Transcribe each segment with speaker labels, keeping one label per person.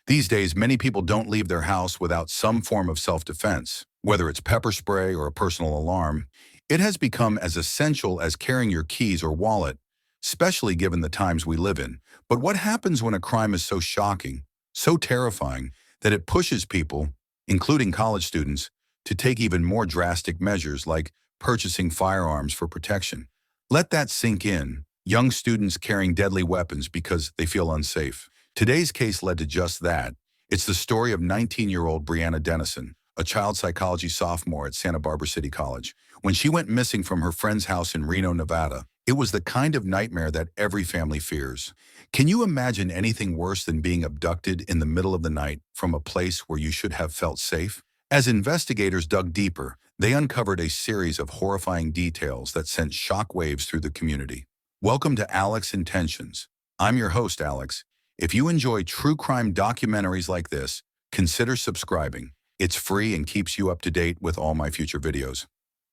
Speaker 1: These days, many people don't leave their house without some form of self-defense, whether it's pepper spray or a personal alarm. It has become as essential as carrying your keys or wallet, especially given the times we live in. But what happens when a crime is so shocking, so terrifying, that it pushes people, including college students, to take even more drastic measures like purchasing firearms for protection? Let that sink in. Young students carrying deadly weapons because they feel unsafe. Today's case led to just that. It's the story of 19-year-old Brianna Denison, a child psychology sophomore at Santa Barbara City College. When she went missing from her friend's house in Reno, Nevada, it was the kind of nightmare that every family fears. Can you imagine anything worse than being abducted in the middle of the night from a place where you should have felt safe? As investigators dug deeper, they uncovered a series of horrifying details that sent shockwaves through the community. Welcome to Alex Intentions. I'm your host, Alex. If you enjoy true crime documentaries like this, consider subscribing. It's free and keeps you up to date with all my future videos.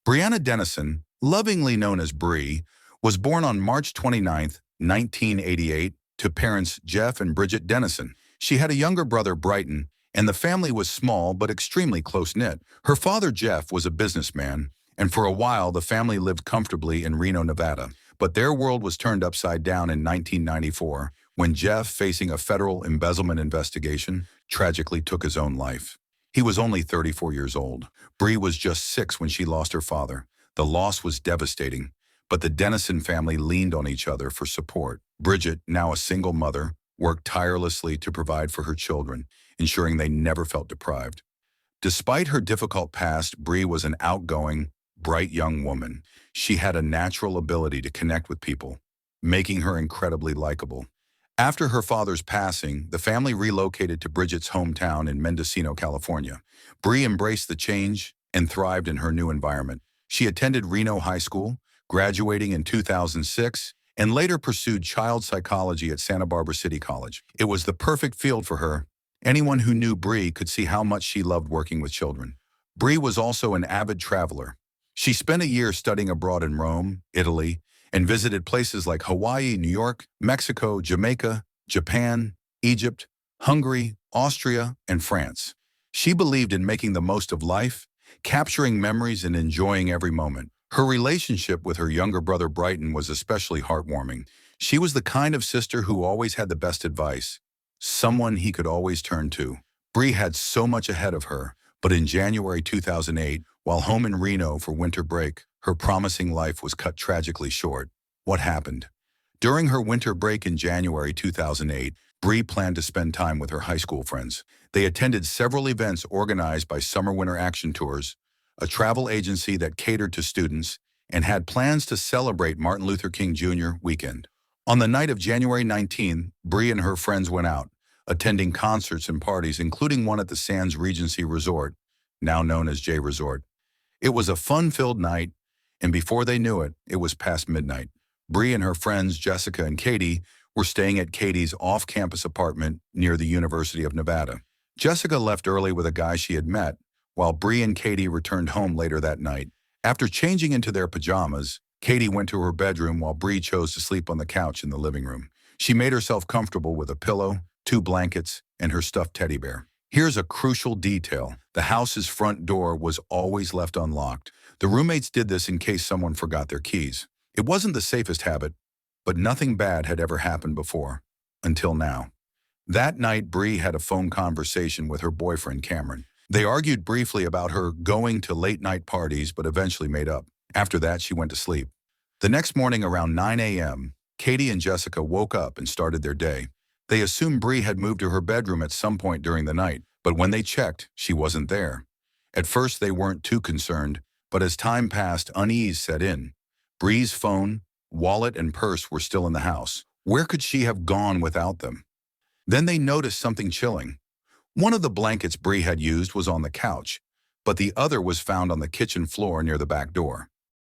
Speaker 1: Brianna Denison, lovingly known as Bree, was born on March 29, 1988, to parents Jeff and Bridget Denison. She had a younger brother, Brighton, and the family was small but extremely close-knit. Her father, Jeff, was a businessman, and for a while the family lived comfortably in Reno, Nevada. But their world was turned upside down in 1994 when Jeff, facing a federal embezzlement investigation, tragically took his own life. He was only 34 years old. Bree was just 6 when she lost her father. The loss was devastating, but the Denison family leaned on each other for support. Bridget, now a single mother, worked tirelessly to provide for her children, ensuring they never felt deprived. Despite her difficult past, Bree was an outgoing, bright young woman. She had a natural ability to connect with people, making her incredibly likable. After her father's passing, the family relocated to Bridget's hometown in Mendocino, California. Bree embraced the change and thrived in her new environment. She attended Reno High School, graduating in 2006, and later pursued child psychology at Santa Barbara City College. It was the perfect field for her. Anyone who knew Bree could see how much she loved working with children. Bree was also an avid traveler. She spent a year studying abroad in Rome, Italy, and visited places like Hawaii, New York, Mexico, Jamaica, Japan, Egypt, Hungary, Austria, and France. She believed in making the most of life, capturing memories and enjoying every moment. Her relationship with her younger brother Brighton was especially heartwarming. She was the kind of sister who always had the best advice, someone he could always turn to. Bree had so much ahead of her, but in January 2008, while home in Reno for winter break, her promising life was cut tragically short. What happened? During her winter break in January 2008, Bree planned to spend time with her high school friends. They attended several events organized by Summer Winter Action Tours, a travel agency that catered to students, and had plans to celebrate Martin Luther King Jr. weekend. On the night of January 19, Bree and her friends went out, attending concerts and parties, including one at the Sands Regency Resort, now known as J Resort. It was a fun-filled night, and before they knew it, it was past midnight. Bree and her friends Jessica and Katie were staying at Katie's off-campus apartment near the University of Nevada. Jessica left early with a guy she had met, while Bree and Katie returned home later that night. After changing into their pajamas, Katie went to her bedroom while Bree chose to sleep on the couch in the living room. She made herself comfortable with a pillow, 2 blankets, and her stuffed teddy bear. Here's a crucial detail. The house's front door was always left unlocked. The roommates did this in case someone forgot their keys. It wasn't the safest habit, but nothing bad had ever happened before, until now. That night, Bree had a phone conversation with her boyfriend, Cameron. They argued briefly about her going to late-night parties, but eventually made up. After that, she went to sleep. The next morning around 9 a.m., Katie and Jessica woke up and started their day. They assumed Bree had moved to her bedroom at some point during the night, but when they checked, she wasn't there. At first, they weren't too concerned, but as time passed, unease set in. Bree's phone, wallet, and purse were still in the house. Where could she have gone without them? Then they noticed something chilling. One of the blankets Bree had used was on the couch, but the other was found on the kitchen floor near the back door.